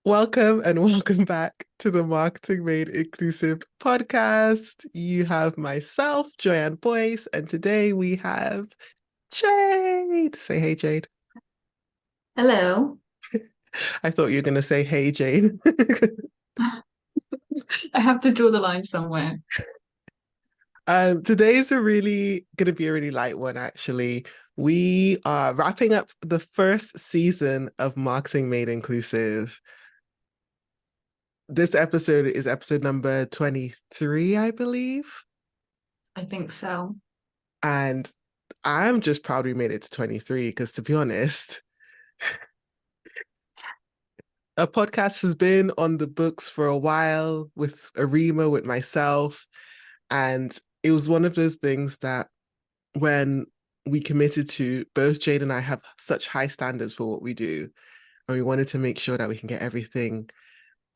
Welcome and welcome back to the Marketing Made Inclusive podcast. You have myself, Joyann Boyce, and today we have Jade. Say hey, Jade. Hello. I thought you were going to say hey, Jade. I have to draw the line somewhere. Today's going to be a really light one, actually. We are wrapping up the first season of Marketing Made Inclusive. This episode is episode number 23, I believe. I think so. And I'm just proud we made it to 23 because, to be honest, a podcast has been on the books for a while with Arima, with myself. And it was one of those things that when we committed to, both Jade and I have such high standards for what we do. And we wanted to make sure that we can get everything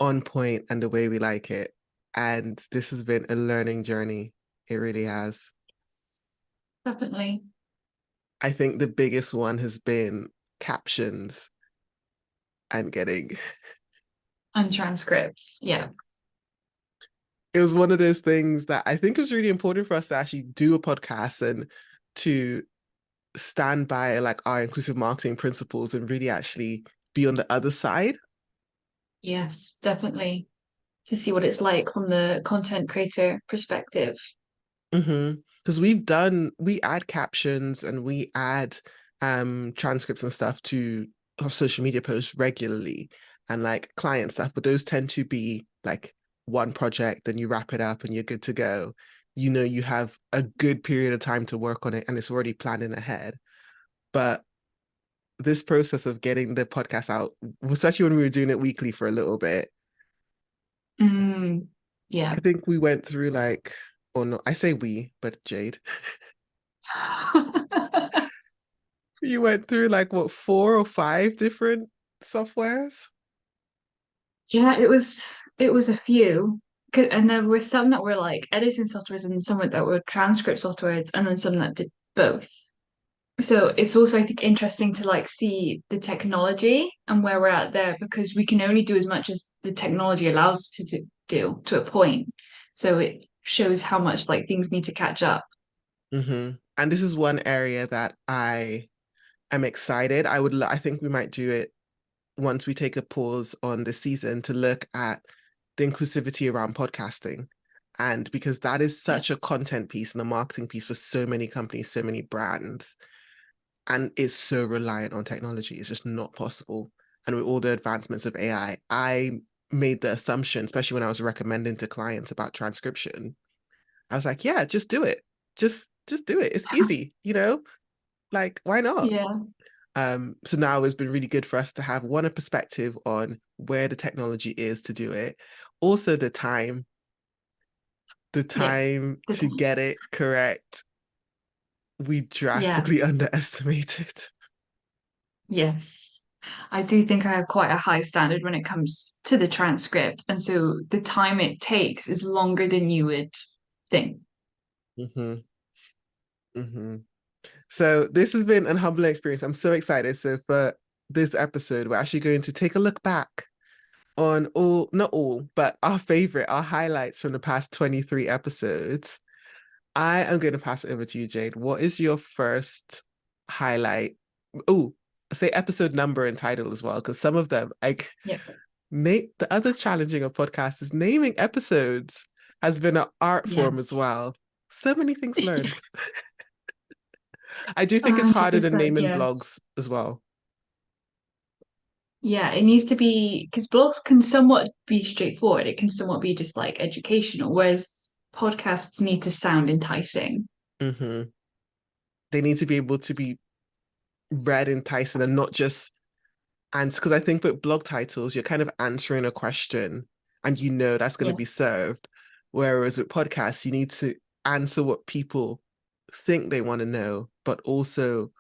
on point and the way we like it. And this has been a learning journey. It really has. Definitely. I think the biggest one has been captions and getting And transcripts. Yeah. it was one of those things that I think was really important for us to actually do a podcast and to stand by like our inclusive marketing principles and really actually be on the other side. Yes, definitely. To see what it's like from the content creator perspective. Because we add captions and we add transcripts and stuff to our social media posts regularly and like client stuff, but those tend to be like one project, then you wrap it up and you're good to go. You know, you have a good period of time to work on it and it's already planning ahead. But this process of getting the podcast out, especially when we were doing it weekly for a little bit, Mm, I yeah. think we went through like, or no, I say we, but Jade, you went through like what, 4 or 5 different softwares? Yeah, it was a few. And there were some that were like editing softwares and some that were transcript softwares and then some that did both. So it's also, I think, interesting to like see the technology and where we're at there because we can only do as much as the technology allows us to do to a point. So it shows how much like things need to catch up. And this is one area that I am excited. I think we might do it once we take a pause on the season to look at the inclusivity around podcasting. And because that is such a Yes. content piece and a marketing piece for so many companies, so many brands, and it's so reliant on technology. It's just not possible. And with all the advancements of I made the assumption, especially when I was recommending to clients about transcription, I was like, yeah, just do it. Just do it. It's easy, Like, why not? Yeah. So now it's been really good for us to have a perspective on where the technology is to do it. Also the Yeah. time The to time. get it correct, we drastically Yes. underestimated. Yes. I do think I have quite a high standard when it comes to the transcript. And so the time it takes is longer than you would think. hmm hmm So this has been an humbling experience. I'm so excited. So for this episode, we're actually going to take a look back on all, not all, but our highlights from the past 23 episodes. I am going to pass it over to you, Jade. What is your first highlight? Oh, say episode number and title as well, because some of them, like, Yeah. the other challenging of podcasts is naming episodes has been an art form as Yes. well. So many things learned. I do think it's harder than 100%. naming Yes. blogs as well. Yeah, it needs to be because blogs can somewhat be straightforward. It can somewhat be just like educational, whereas podcasts need to sound enticing. hmm They need to be able to be read enticing and not just answer. Because I think with blog titles, you're kind of answering a question and that's going to be Yes. served. Whereas with podcasts, you need to answer what people think they want to know, but also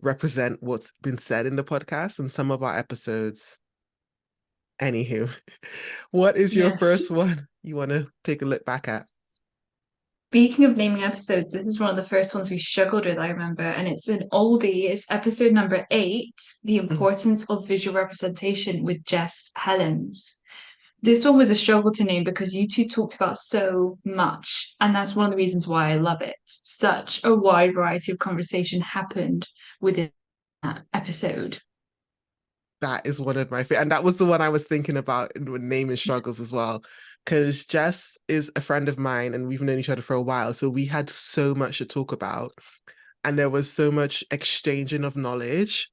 represent what's been said in the podcast and some of our episodes. Anywho, what is your Yes. first one you want to take a look back at? Speaking of naming episodes, this is one of the first ones we struggled with, I remember, and it's an oldie. It's episode number 8, The Mm. Importance of Visual Representation with Jess Helens. This one was a struggle to name because you two talked about so much, and that's one of the reasons why I love it. Such a wide variety of conversation happened within that episode. That is one of my favorite, and that was the one I was thinking about with naming struggles as well. Because Jess is a friend of mine, and we've known each other for a while, so we had so much to talk about, and there was so much exchanging of knowledge.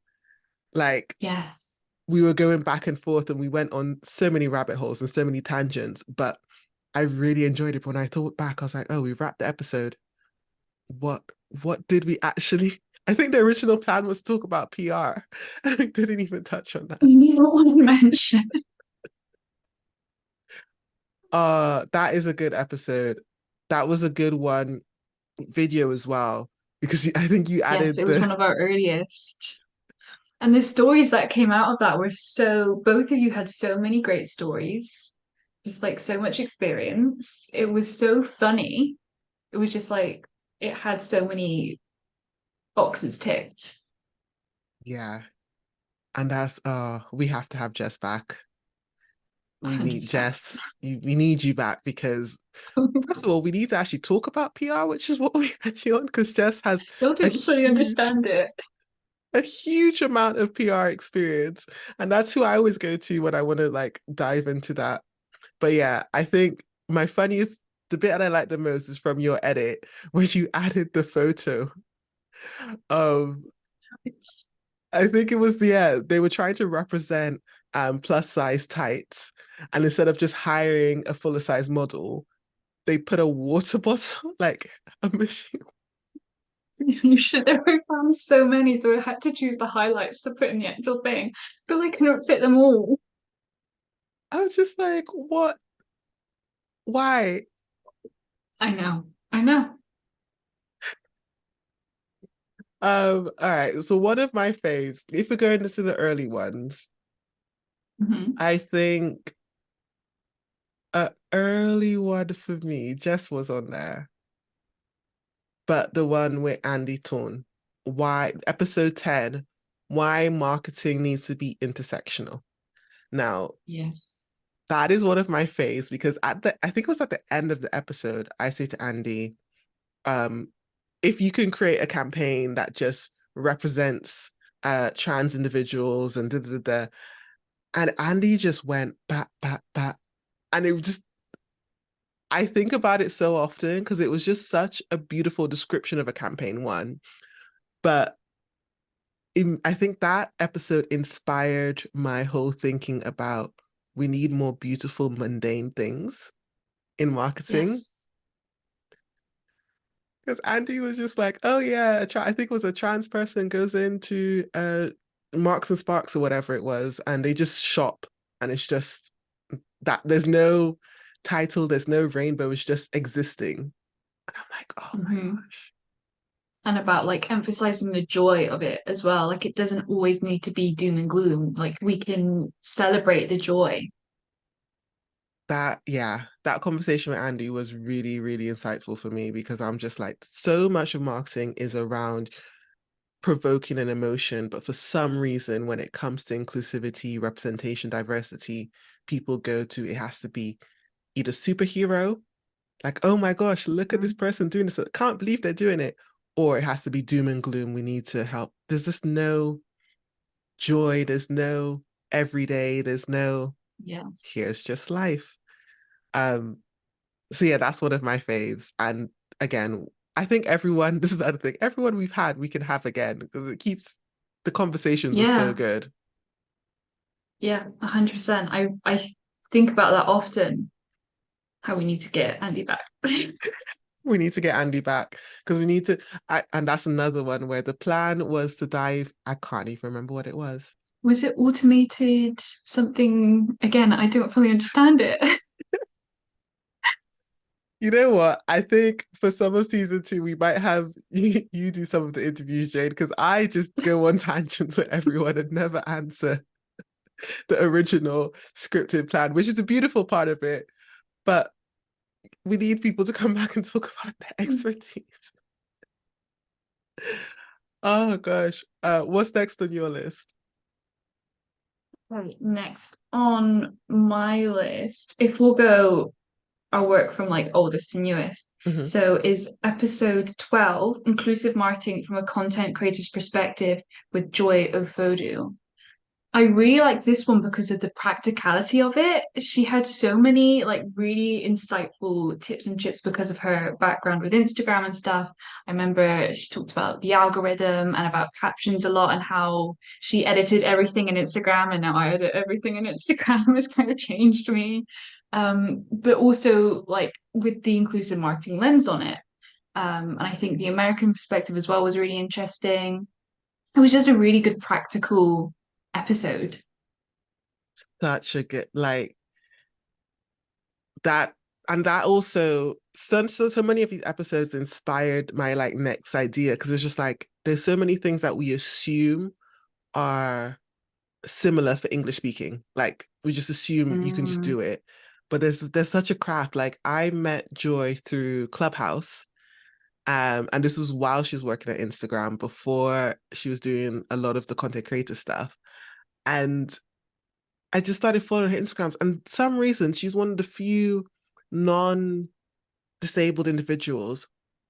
Like Yes. we were going back and forth, and we went on so many rabbit holes and so many tangents. But I really enjoyed it. But when I thought back, I was like, "Oh, we wrapped the episode. What what did we actually?" I think the original plan was to talk about PR. I didn't even touch on that. You don't want to mention. That is a good episode. That was a good one video as well because I think you Yes, added it was the one of our earliest. And the stories that came out of that were so, both of you had so many great stories, just like so much experience. It was so funny. It was just like, it had so many boxes ticked. yeah, and that's we have to have Jess back. We need 100%. Jess. We need you back because first of all, we need to actually talk about PR, which is what we had you on because Jess has Still a didn't fully huge understand it. a huge amount of PR experience, and that's who I always go to when I want to like dive into that. But yeah, I think my funniest, the bit that I like the most is from your edit, where you added the photo of, I think it was, yeah, they were trying to represent plus size tights. And instead of just hiring a fuller size model, they put a water bottle, like a machine. You should. There were found so many, so I had to choose the highlights to put in the actual thing because I couldn't fit them all. I was just like, what? Why? I know. I know. All right. So one of my faves, if we're going into the early ones, Mhm. I think a early one for me, Jess was on there, but the one with Andy Torn. Why, episode 10, why marketing needs to be intersectional. Now, Yes. that is one of my faves because I think it was at the end of the episode, I say to Andy, um, if you can create a campaign that just represents trans individuals and da da da, da, and Andy just went bat bat bat, and it just I think about it so often because it was just such a beautiful description of a campaign one. But I think that episode inspired my whole thinking about we need more beautiful, mundane things in marketing. Yes. Because Andy was just like, oh yeah, I think it was a trans person goes into Marks and Sparks or whatever it was, and they just shop, and it's just that there's no title, there's no rainbow, it's just existing. And I'm like, oh my Hmm. gosh. And about like emphasizing the joy of it as well. Like it doesn't always need to be doom and gloom. Like we can celebrate the joy. That yeah, that conversation with Andy was really, really insightful for me because I'm just like, so much of marketing is around provoking an emotion, but for some reason, when it comes to inclusivity, representation, diversity, people go to it has to be either superhero, like, oh my gosh, look at this Mhm. person doing this. I can't believe they're doing it. Or it has to be doom and gloom. We need to help. There's just no joy. There's no everyday. There's no Yes. here's just life. Um, so yeah, that's one of my faves. And again, I think everyone, this is the other thing, everyone we've had, we can have again because it keeps the conversations were so Yeah. good. Yeah. 100%. I think about that often, how we need to get Andy back. We need to get Andy back because we need to, and that's another one where the plan was to dive. I can't even remember what it was. Was it automated something? Again, I don't fully understand it. You know what? I think for some of season 2, we might have you do some of the interviews, Jade, because I just go on tangents with everyone and never answer the original scripted plan, which is a beautiful part of it. But we need people to come back and talk about their expertise. Oh gosh. What's next on your list? Right, next on my list, if we'll go, I'll work from like oldest to newest. Hmm. So is episode 12, Inclusive Marketing from a Content Creator's Perspective with Joy Ofodu. I really like this one because of the practicality of it. She had so many like really insightful tips and tricks because of her background with Instagram and stuff. I remember she talked about the algorithm and about captions a lot and how she edited everything in Instagram and now I edit everything in Instagram. It's kind of changed me. But also like with the inclusive marketing lens on it. And I think the American perspective as well was really interesting. It was just a really good practical episode. Such a good like that, and that also so many of these episodes inspired my like next idea because it's just like there's so many things that we assume are similar for English speaking. Like we just assume you can just Mm, do it. But there's such a craft. Like I met Joy through Clubhouse. And this was while she was working at Instagram before she was doing a lot of the content creator stuff. And I just started following her Instagrams. And some reason she's one of the few non-disabled individuals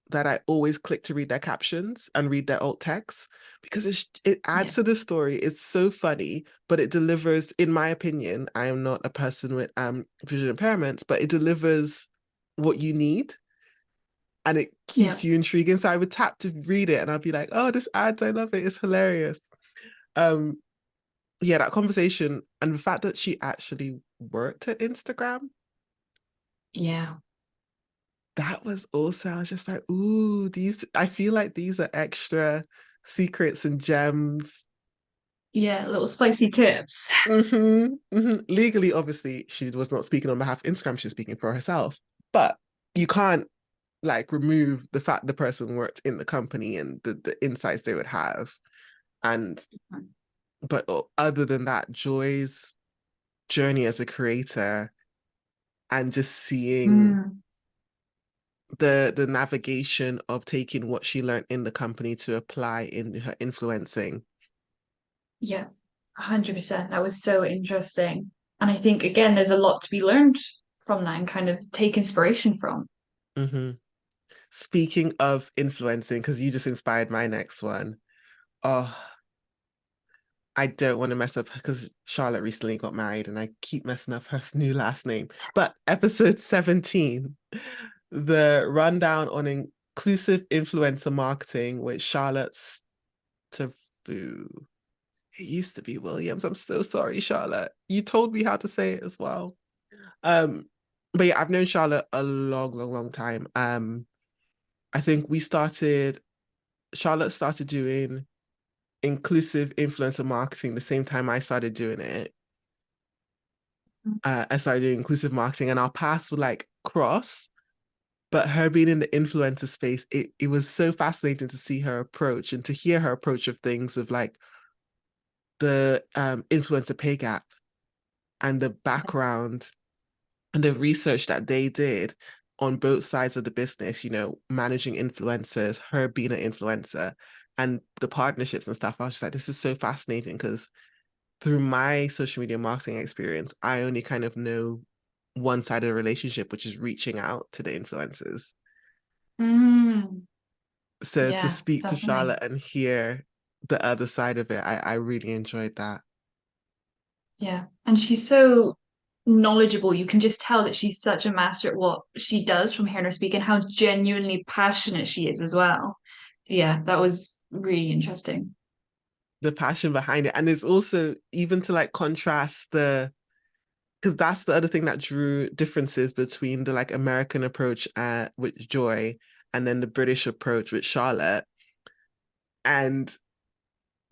that I always click to read their captions and read their alt text because it yeah, adds to the story. It's so funny, but it delivers, in my opinion, I am not a person with vision impairments, but it delivers what you need and it yeah. keeps you intriguing. So I would tap to read it and I'd be like, oh, this adds, I love it. It's hilarious. Um, yeah, that conversation and the fact that she actually worked at Instagram, Yeah. that was also, I was just like, ooh, these, I feel like these are extra secrets and gems. Yeah, little spicy tips. Legally, obviously, she was not speaking on behalf of Instagram, she was speaking for herself. But you can't like remove the fact the person worked in the company and the insights they would have. And but other than that, Joy's journey as a creator and just seeing Mm, the navigation of taking what she learned in the company to apply in her influencing. yeah, 100%. That was so interesting. And I think, again, there's a lot to be learned from that and kind of take inspiration from. Hmm. Speaking of influencing, because you just inspired my next one. Oh, I don't want to mess up because Charlotte recently got married and I keep messing up her new last name. But episode 17, the rundown on inclusive influencer marketing with Charlotte Stavou. It used to be Williams. I'm so sorry, Charlotte. You told me how to say it as well. Um, but yeah, I've known Charlotte a long, long, long time. I think Charlotte started doing inclusive influencer marketing the same time I started doing it. I started doing inclusive marketing and our paths would like cross. But her being in the influencer space, it was so fascinating to see her approach and to hear her approach of things of like the influencer pay gap and the background and the research that they did on both sides of the business, managing influencers, her being an influencer, and the partnerships and stuff. I was just like, this is so fascinating because through my social media marketing experience, I only kind of know one side of the relationship, which is reaching out to the influencers. Mm, So to yeah, speak to definitely. Charlotte and hear the other side of it, I really enjoyed that. Yeah. And she's so knowledgeable. You can just tell that she's such a master at what she does from hearing her speak and how genuinely passionate she is as well. Yeah, that was really interesting. The passion behind it. And it's also even to like contrast because that's the other thing that drew differences between the like American approach with Joy and then the British approach with Charlotte. And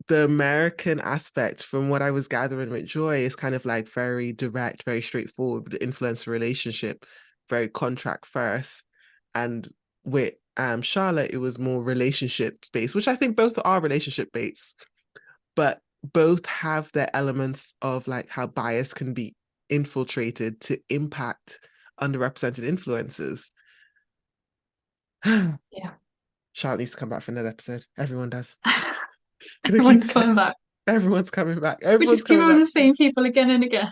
the American aspect, from what I was gathering with Joy, is kind of like very direct, very straightforward with the influencer relationship, very contract first. And with Charlotte, it was more relationship based, which I think both are relationship based, but both have their elements of like how bias can be infiltrated to impact underrepresented influencers. Yeah. Charlotte needs to come back for another episode. Everyone does. Gonna keep Everyone's saying coming back. everyone's coming back. We Everyone's just keep coming having back. the same people again and again.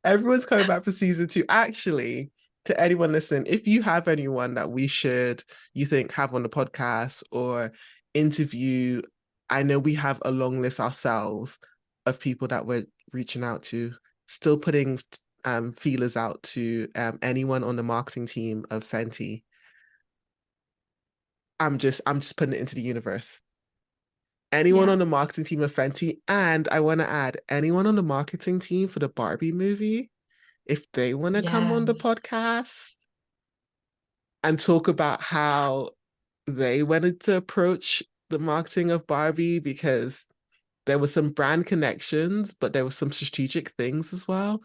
Everyone's coming back for season two. Actually, to anyone listening, if you have anyone that we should, you think, have on the podcast or interview, I know we have a long list ourselves of people that we're reaching out to, still putting feelers out to anyone on the marketing team of Fenty. I'm just putting it into the universe. Anyone Yeah. on the marketing team of Fenty, and I want to add anyone on the marketing team for the Barbie movie, if they want to come on the Yes. podcast and talk about how they wanted to approach the marketing of Barbie, because there were some brand connections, but there were some strategic things as well.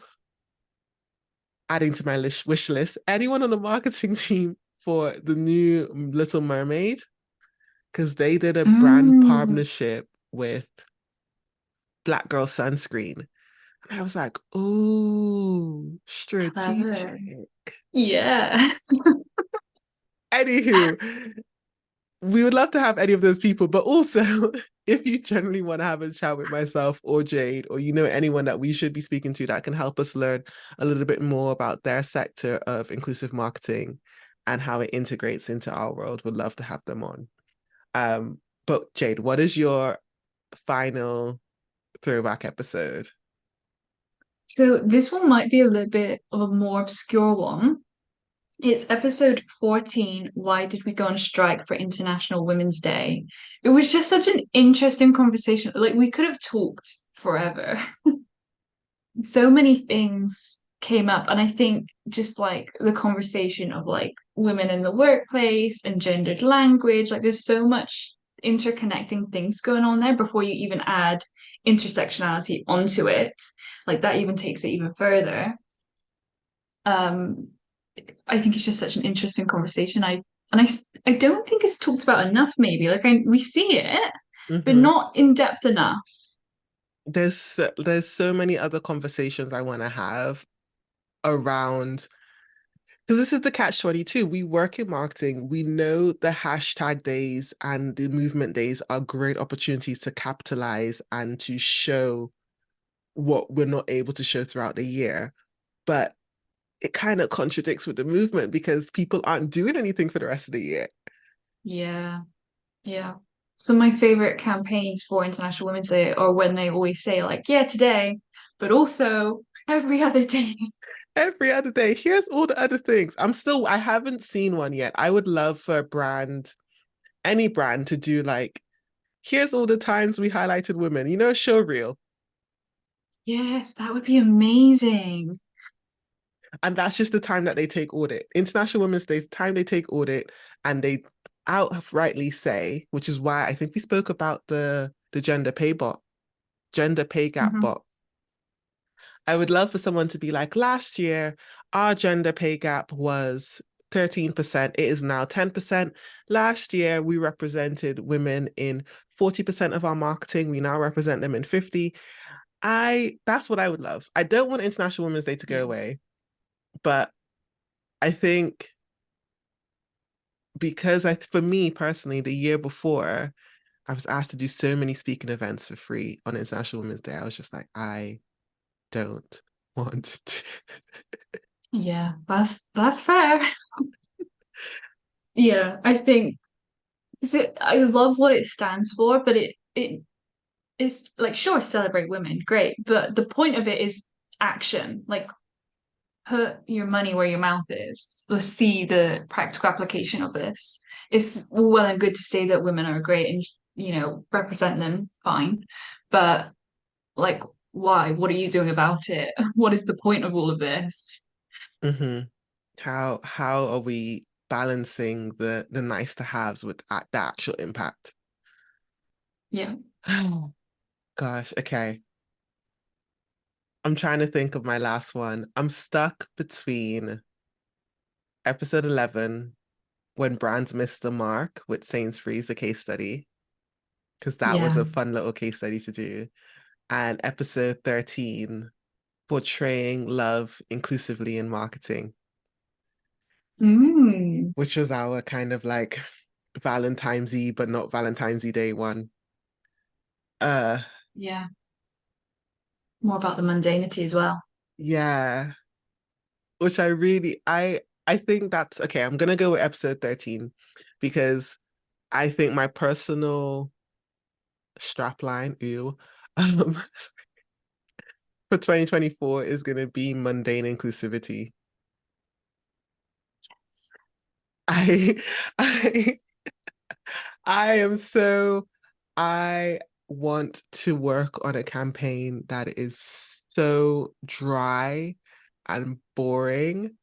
Adding to my wish list, anyone on the marketing team for the new Little Mermaid, because they did a brand Mm, partnership with Black Girl Sunscreen. And I was like, oh, clever. strategic. Yeah. Anywho, we would love to have any of those people, but also if you generally want to have a chat with myself or Jade, or you know anyone that we should be speaking to that can help us learn a little bit more about their sector of inclusive marketing and how it integrates into our world, would love to have them on. But Jade, what is your final throwback episode? So this one might be a little bit of a more obscure one. It's episode 14. Why did we go on strike for International Women's Day? It was just such an interesting conversation. Like we could have talked forever. So many things came up, and I think just like the conversation of like women in the workplace and gendered language, like there's so much interconnecting things going on there before you even add intersectionality onto it. Like that even takes it even further. Um, I think it's just such an interesting conversation. I don't think it's talked about enough, maybe. We see it, but Mm-hmm. not in depth enough. There's so many other conversations I want to have around, because this is the catch 22. We work in marketing. We know the hashtag days and the movement days are great opportunities to capitalize and to show what we're not able to show throughout the year. But it kind of contradicts with the movement because people aren't doing anything for the rest of the year. Yeah. Yeah. Some of my favorite campaigns for International Women's Day are when they always say, like, yeah, today, but also every other day. Every other day, here's all the other things. I haven't seen one yet. I would love for a brand, any brand, to do like, here's all the times we highlighted women, show reel. Yes, that would be amazing. And that's just the time that they take audit. International Women's Day is the time they take audit, and they outrightly say, which is why I think we spoke about the gender pay gap Mhm. bot. I would love for someone to be like, last year, our gender pay gap was 13%. It is now 10%. Last year, we represented women in 40% of our marketing. We now represent them in 50. That's what I would love. I don't want International Women's Day to go Yeah. away, but I think because for me personally, the year before, I was asked to do so many speaking events for free on International Women's Day. I was just like, I don't want to. Yeah, that's fair. Yeah, I think I love what it stands for, but it is like sure, celebrate women, great, but the point of it is action. Like put your money where your mouth is. Let's see the practical application of this. It's well and good to say that women are great and represent them fine, but like why? What are you doing about it? What is the point of all of this? Hmm. How are we balancing the nice to haves with the actual impact? Yeah. Gosh, okay. I'm trying to think of my last one. I'm stuck between episode 11, when brands missed the mark with Sainsbury's, the case study, because that was Yeah. a fun little case study to do, and episode 13, portraying love inclusively in marketing. which was our kind of like Valentine's Eve, but not Valentine's Day one. Uh, Yeah, more about the mundanity as well. yeah, which I think that's okay. I'm gonna go with episode 13 because I think my personal strapline, ew, um, for 2024 is gonna be mundane inclusivity. I I I am so I want to work on a campaign that is so dry and boring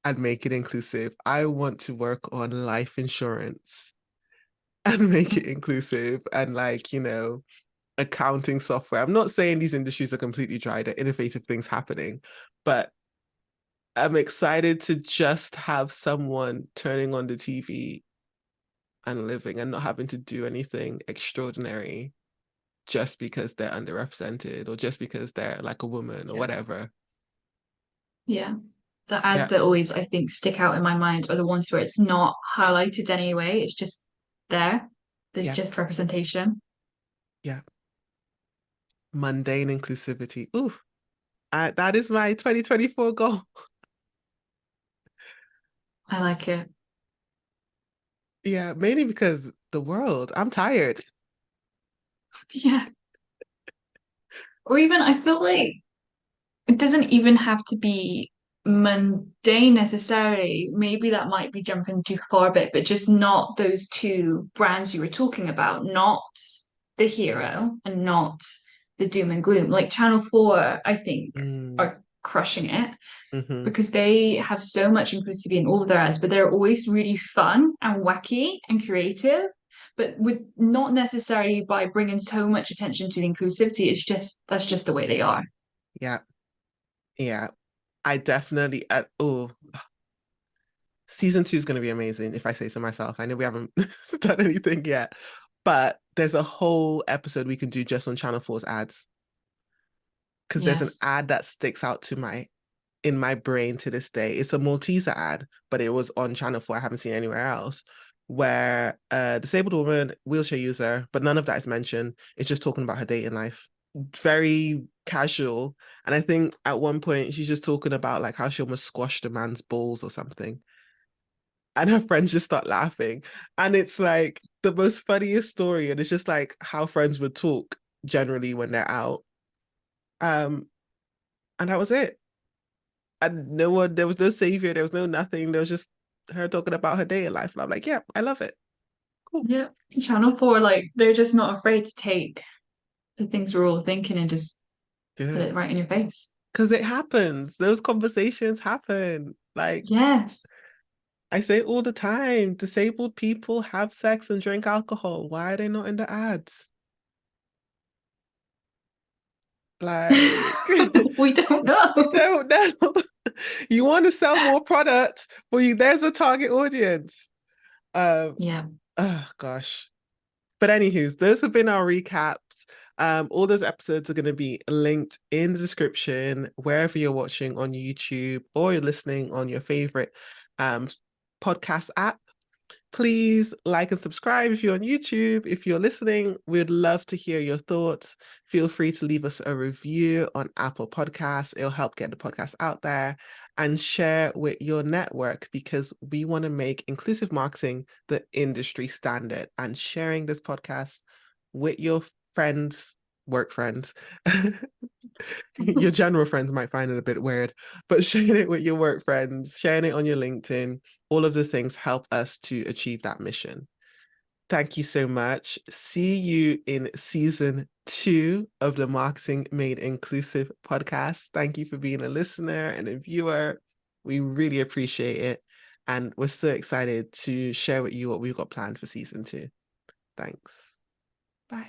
and make it inclusive. I want to work on life insurance and make it inclusive and like, accounting software. I'm not saying these industries are completely dry, there are innovative things happening, but I'm excited to just have someone turning on the TV and living and not having to do anything extraordinary just because they're underrepresented or just because they're like a woman or Yeah. whatever. Yeah. The ads Yeah, that always, I think, stick out in my mind are the ones where it's not highlighted anyway. It's just there. There's yeah, just representation. yeah. Mundane inclusivity. Ooh, that is my 2024 goal. I like it. Yeah, mainly because the world, I'm tired. Yeah. Or even, I feel like it doesn't even have to be mundane necessarily. Maybe that might be jumping too far a bit, but just not those two brands you were talking about, not the hero and not the doom and gloom. Like Channel 4, I think, Mm, are crushing it hmm. because they have so much inclusivity in all of their ads, but they're always really fun and wacky and creative. But with not necessarily by bringing so much attention to the inclusivity, it's just that's just the way they are. Yeah, yeah. I definitely, oh, season two is going to be amazing if I say so myself. I know we haven't done anything yet, but there's a whole episode we can do just on Channel 4's ads because there's an Yes. ad that sticks out to my in my brain to this day. It's a Malteser ad, but it was on Channel 4. I haven't seen anywhere else. Where a disabled woman, wheelchair user, but none of that is mentioned. It's just talking about her dating life. Very casual. And I think at one point she's just talking about like how she almost squashed a man's balls or something. And her friends just start laughing. And it's like the most funniest story. And it's just like how friends would talk generally when they're out. Um, and that was it. And no one, there was no savior, there was no nothing. There was just her talking about her day in life. And I'm like, yeah, I love it. Cool. Yeah. Channel 4, like, they're just not afraid to take the things we're all thinking and just Do put it. it right in your face. Because it happens. Those conversations happen. Like Yes. I say all the time, disabled people have sex and drink alcohol. Why are they not in the ads? Like, We don't I know. don't know. You want to sell more product, well, there's a target audience. Um, Yeah. oh gosh. But anywho's, those have been our recaps. All those episodes are going to be linked in the description wherever you're watching on YouTube or you're listening on your favorite um podcast app. Please like and subscribe if you're on YouTube. If you're listening, we'd love to hear your thoughts. Feel free to leave us a review on Apple Podcasts. It'll help get the podcast out there and share with your network because we want to make inclusive marketing the industry standard and sharing this podcast with your friends, work friends. Your general friends might find it a bit weird, but sharing it with your work friends, sharing it on your LinkedIn, all of those things help us to achieve that mission. Thank you so much. See you in season 2 of the Marketing Made Inclusive podcast. Thank you for being a listener and a viewer. We really appreciate it. And we're so excited to share with you what we've got planned for season 2. Thanks. Bye.